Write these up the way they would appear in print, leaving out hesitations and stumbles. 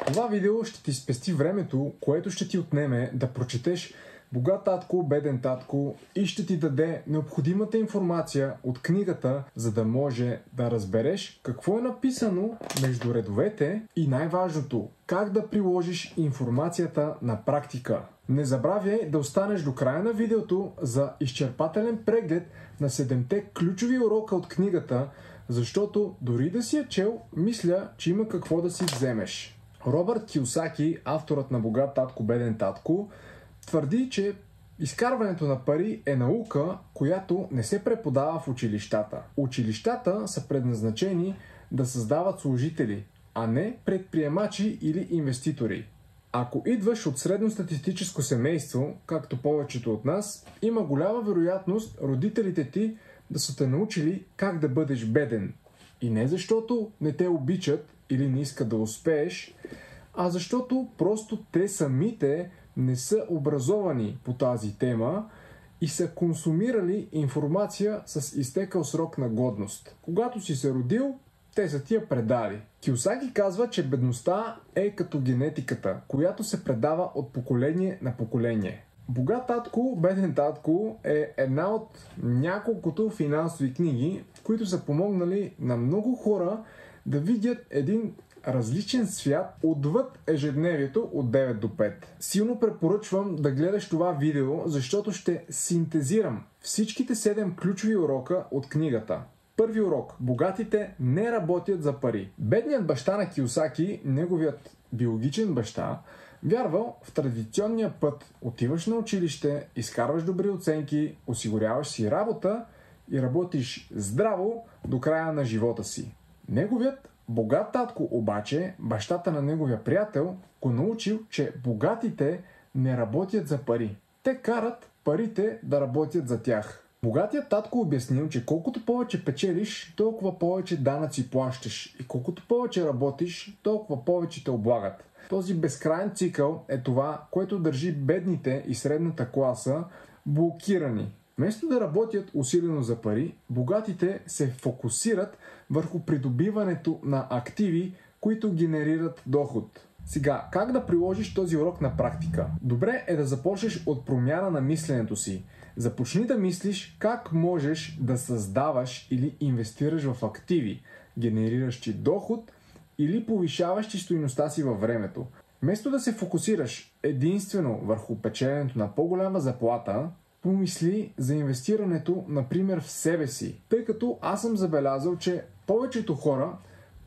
Това видео ще ти спести времето, което ще ти отнеме да прочетеш Богат татко, беден татко и ще ти даде необходимата информация от книгата, за да може да разбереш какво е написано между редовете и най-важното, как да приложиш информацията на практика. Не забравяй да останеш до края на видеото за изчерпателен преглед на 7-те ключови урока от книгата, защото дори да си я чел, мисля, че има какво да си вземеш. Робърт Кийосаки, авторът на Богат татко, беден татко, твърди, че изкарването на пари е наука, която не се преподава в училищата. Училищата са предназначени да създават служители, а не предприемачи или инвеститори. Ако идваш от средностатистическо семейство, както повечето от нас, има голяма вероятност родителите ти да са те научили как да бъдеш беден. И не защото не те обичат или не искат да успееш, а защото просто те самите не са образовани по тази тема и са консумирали информация с изтекал срок на годност. Когато си се родил, те са ти я предали. Кийосаки казва, че бедността е като генетиката, която се предава от поколение на поколение. Богат татко, беден татко е една от няколкото финансови книги, които са помогнали на много хора да видят един различен свят отвъд ежедневието от 9 до 5. Силно препоръчвам да гледаш това видео, защото ще синтезирам всичките 7 ключови урока от книгата. Първи урок. Богатите не работят за пари. Бедният баща на Кийосаки, неговият биологичен баща, вярвал в традиционния път. Отиваш на училище, изкарваш добри оценки, осигуряваш си работа и работиш здраво до края на живота си. Неговият богат татко обаче, бащата на неговия приятел, го научил, че богатите не работят за пари. Те карат парите да работят за тях. Богатият татко обяснил, че колкото повече печелиш, толкова повече данъци плащаш и колкото повече работиш, толкова повече те облагат. Този безкрайен цикъл е това, което държи бедните и средната класа блокирани. Вместо да работят усилено за пари, богатите се фокусират върху придобиването на активи, които генерират доход. Сега, как да приложиш този урок на практика? Добре е да започнеш от промяна на мисленето си. Започни да мислиш как можеш да създаваш или инвестираш в активи, генериращи доход или повишаващи стойността си във времето. Вместо да се фокусираш единствено върху печеленето на по-голяма заплата, помисли за инвестирането, например, в себе си. Тъй като аз съм забелязал, че повечето хора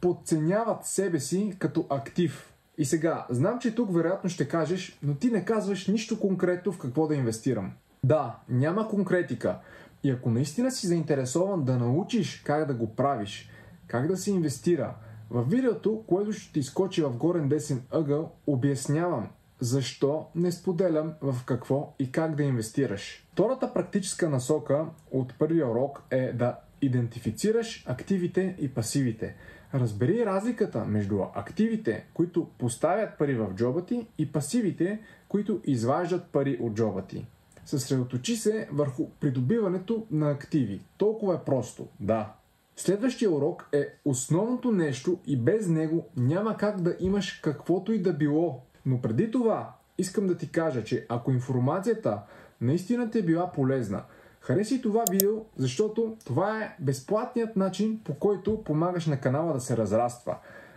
подценяват себе си като актив. И сега, знам, че тук вероятно ще кажеш, но ти не казваш нищо конкретно в какво да инвестирам. Да, няма конкретика. И ако наистина си заинтересован да научиш как да го правиш, как да се инвестира, във видеото, което ще ти изкочи в горен десен ъгъл, обяснявам защо не споделям в какво и как да инвестираш. Втората практическа насока от първия урок е да идентифицираш активите и пасивите. Разбери разликата между активите, които поставят пари в джоба ти, и пасивите, които изваждат пари от джоба ти. Съсредоточи се върху придобиването на активи. Толкова е просто, да. Следващия урок е основното нещо и без него няма как да имаш каквото и да било. Но преди това искам да ти кажа, че ако информацията наистина ти е била полезна, хареси това видео, защото това е безплатният начин, по който помагаш на канала да се разраства.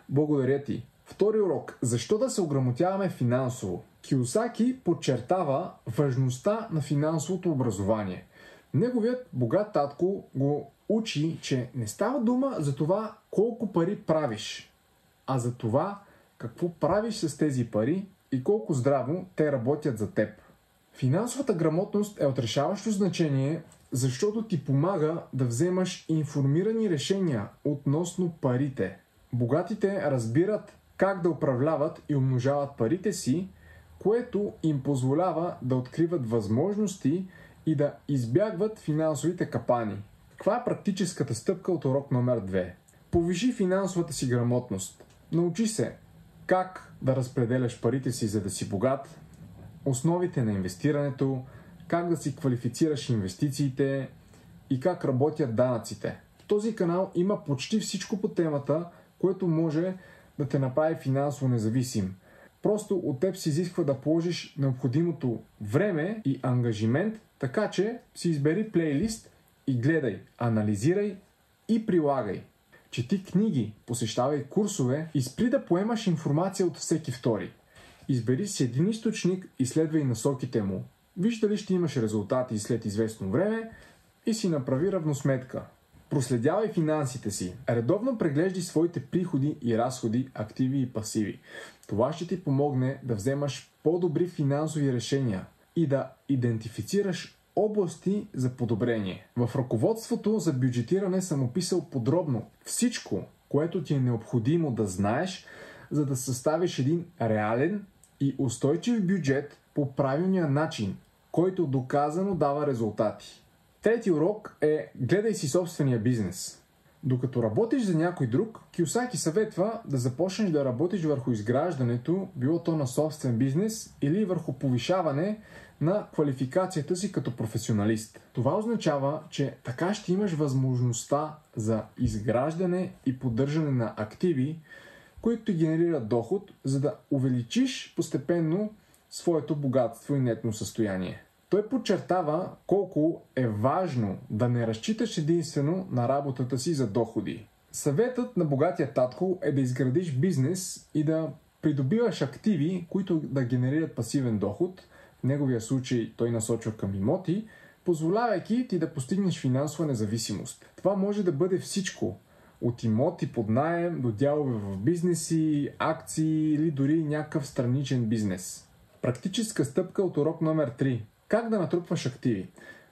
Благодаря ти. Втори урок. Защо да се ограмотяваме финансово? Кийосаки подчертава важността на финансовото образование. Неговият богат татко го учи, че не става дума за това колко пари правиш, а за това какво правиш с тези пари и колко здраво те работят за теб. Финансовата грамотност е от решаващо значение, защото ти помага да вземаш информирани решения относно парите. Богатите разбират как да управляват и умножават парите си, което им позволява да откриват възможности и да избягват финансовите капани. Каква е практическата стъпка от урок номер 2? Повиши финансовата си грамотност. Научи се как да разпределяш парите си, за да си богат, основите на инвестирането, как да си квалифицираш инвестициите и как работят данъците. В този канал има почти всичко по темата, което може да те направи финансово независим. Просто от теб се изисква да положиш необходимото време и ангажимент, така че си избери плейлист и гледай, анализирай и прилагай. Чети книги, посещавай курсове и спри да поемаш информация от всеки втори. Избери си един източник и следвай насоките му. Виж дали ще имаш резултати след известно време и си направи равносметка. Проследявай финансите си. Редовно преглеждай своите приходи и разходи, активи и пасиви. Това ще ти помогне да вземаш по-добри финансови решения и да идентифицираш области за подобрение. В ръководството за бюджетиране съм описал подробно всичко, което ти е необходимо да знаеш, за да съставиш един реален и устойчив бюджет по правилния начин, който доказано дава резултати. Трети урок е гледай си собствения бизнес. Докато работиш за някой друг, Кийосаки съветва да започнеш да работиш върху изграждането, било то на собствен бизнес или върху повишаване на квалификацията си като професионалист. Това означава, че така ще имаш възможността за изграждане и поддържане на активи, които ти генерират доход, за да увеличиш постепенно своето богатство и нетно състояние. Той подчертава колко е важно да не разчиташ единствено на работата си за доходи. Съветът на богатия татко е да изградиш бизнес и да придобиваш активи, които да генерират пасивен доход. В неговия случай той насочва към имоти, позволявайки ти да постигнеш финансова независимост. Това може да бъде всичко. От имоти под наем до дялове в бизнеси, акции или дори някакъв страничен бизнес. Практическа стъпка от урок номер 3. Как да натрупваш активи?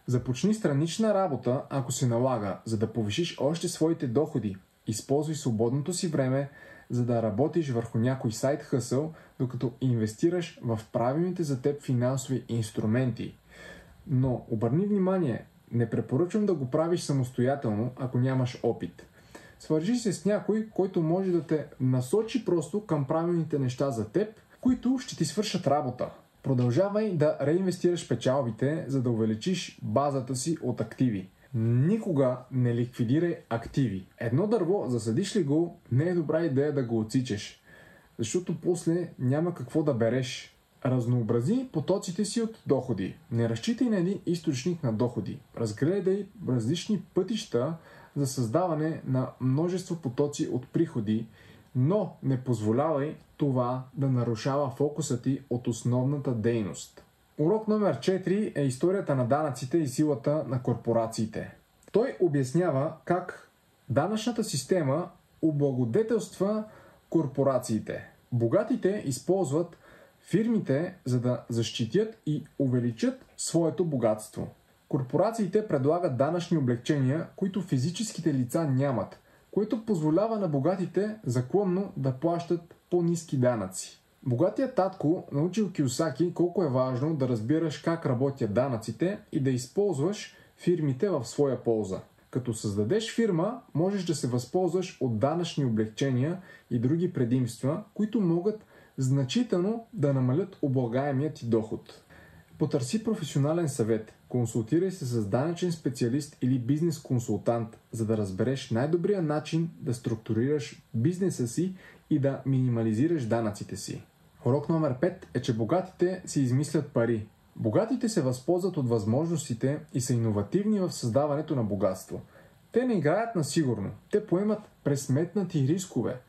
Започни странична работа, ако се налага, за да повишиш още своите доходи. Използвай свободното си време, за да работиш върху някой сайт хъсъл, докато инвестираш в правилните за теб финансови инструменти. Но обърни внимание, не препоръчвам да го правиш самостоятелно, ако нямаш опит. Свържи се с някой, който може да те насочи просто към правилните неща за теб, които ще ти свършат работа. Продължавай да реинвестираш печалбите, за да увеличиш базата си от активи. Никога не ликвидирай активи. Едно дърво, засадиш ли го, не е добра идея да го отсичаш, защото после няма какво да береш. Разнообрази потоците си от доходи. Не разчитай на един източник на доходи. Разгледай различни пътища за създаване на множество потоци от приходи, но не позволявай това да нарушава фокуса ти от основната дейност. Урок номер 4 е историята на данъците и силата на корпорациите. Той обяснява как данъчната система облагодетелства корпорациите. Богатите използват фирмите, за да защитят и увеличат своето богатство. Корпорациите предлагат данъчни облекчения, които физическите лица нямат, което позволява на богатите законно да плащат по-ниски данъци. Богатият татко научил Кийосаки колко е важно да разбираш как работят данъците и да използваш фирмите в своя полза. Като създадеш фирма, можеш да се възползваш от данъчни облекчения и други предимства, които могат значително да намалят облагаемия ти доход. Потърси професионален съвет. Консултирай се с данъчен специалист или бизнес консултант, за да разбереш най-добрия начин да структурираш бизнеса си и да минимализираш данъците си. Урок номер 5 е, че богатите си измислят пари. Богатите се възползват от възможностите и са иновативни в създаването на богатство. Те не играят на сигурно. Те поемат пресметнати рискове.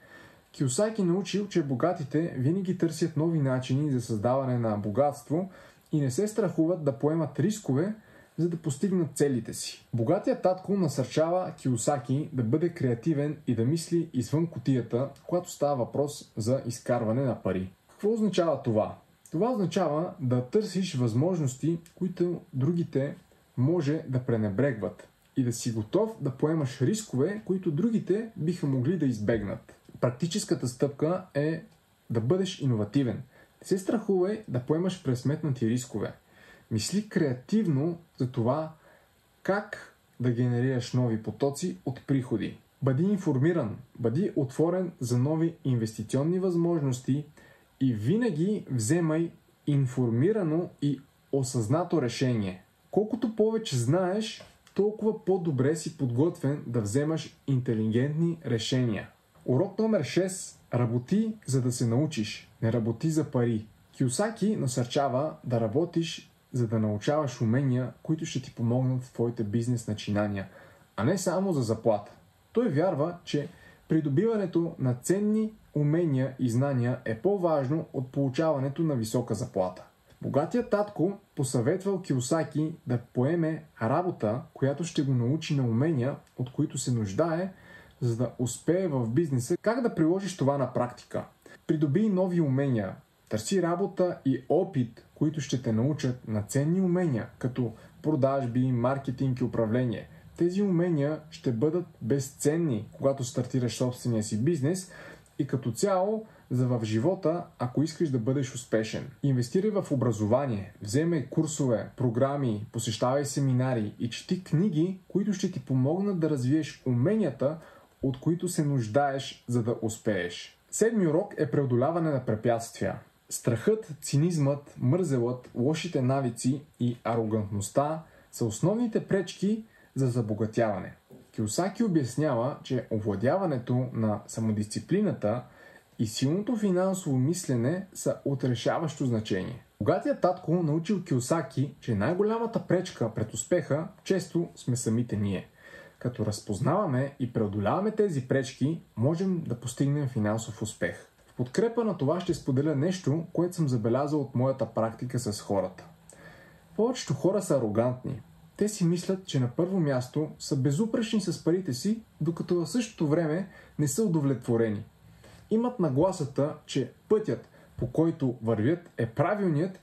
Кийосаки научил, че богатите винаги търсят нови начини за създаване на богатство и не се страхуват да поемат рискове, за да постигнат целите си. Богатият татко насърчава Кийосаки да бъде креативен и да мисли извън кутията, когато става въпрос за изкарване на пари. Какво означава това? Това означава да търсиш възможности, които другите може да пренебрегват и да си готов да поемаш рискове, които другите биха могли да избегнат. Практическата стъпка е да бъдеш иновативен. Не се страхувай да поемаш пресметнати рискове. Мисли креативно за това как да генерираш нови потоци от приходи. Бъди информиран, бъди отворен за нови инвестиционни възможности и винаги вземай информирано и осъзнато решение. Колкото повече знаеш, толкова по-добре си подготвен да вземаш интелигентни решения. Урок номер 6. Работи, за да се научиш. Не работи за пари. Кийосаки насърчава да работиш, за да научаваш умения, които ще ти помогнат в твоите бизнес начинания, а не само за заплата. Той вярва, че придобиването на ценни умения и знания е по-важно от получаването на висока заплата. Богатият татко посъветвал Кийосаки да поеме работа, която ще го научи на умения, от които се нуждае, за да успее в бизнеса. Как да приложиш това на практика? Придоби нови умения. Търси работа и опит, които ще те научат на ценни умения, като продажби, маркетинг и управление. Тези умения ще бъдат безценни, когато стартираш собствения си бизнес и като цяло в живота, ако искаш да бъдеш успешен. Инвестирай в образование, вземай курсове, програми, посещавай семинари и чети книги, които ще ти помогнат да развиеш уменията, от които се нуждаеш, за да успееш. Седми урок е преодоляване на препятствия. Страхът, цинизмът, мързелът, лошите навици и арогантността са основните пречки за забогатяване. Кийосаки обяснява, че овладяването на самодисциплината и силното финансово мислене са от решаващо значение. Богатият татко научил Кийосаки, че най-голямата пречка пред успеха често сме самите ние. Като разпознаваме и преодоляваме тези пречки, можем да постигнем финансов успех. В подкрепа на това ще споделя нещо, което съм забелязал от моята практика с хората. Повечето хора са арогантни. Те си мислят, че на първо място са безупречни с парите си, докато в същото време не са удовлетворени. Имат нагласата, че пътят, по който вървят, е правилният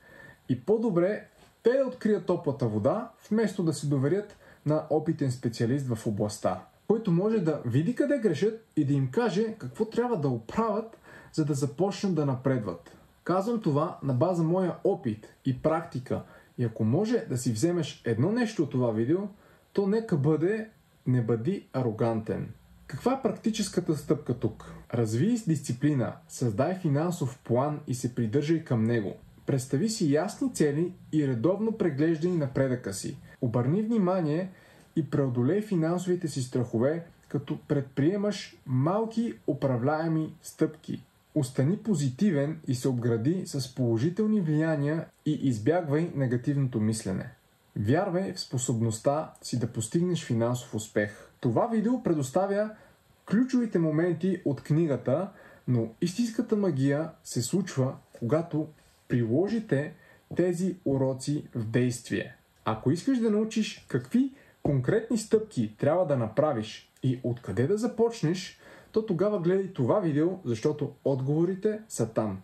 и по-добре те да открият топлата вода, вместо да се доверят на опитен специалист в областта, който може да види къде грешат и да им каже какво трябва да оправят, за да започнат да напредват. Казвам това на база моя опит и практика и ако може да си вземеш едно нещо от това видео, то нека бъде: не бъди арогантен. Каква е практическата стъпка тук? Развий с дисциплина, създай финансов план и се придържай към него. Представи си ясни цели и редовно преглеждай напредъка си. Обърни внимание и преодолей финансовите си страхове, като предприемаш малки управляеми стъпки. Остани позитивен и се обгради с положителни влияния и избягвай негативното мислене. Вярвай в способността си да постигнеш финансов успех. Това видео предоставя ключовите моменти от книгата, но истинската магия се случва, когато приложите тези уроци в действие. Ако искаш да научиш какви конкретни стъпки трябва да направиш и откъде да започнеш, то тогава гледай това видео, защото отговорите са там.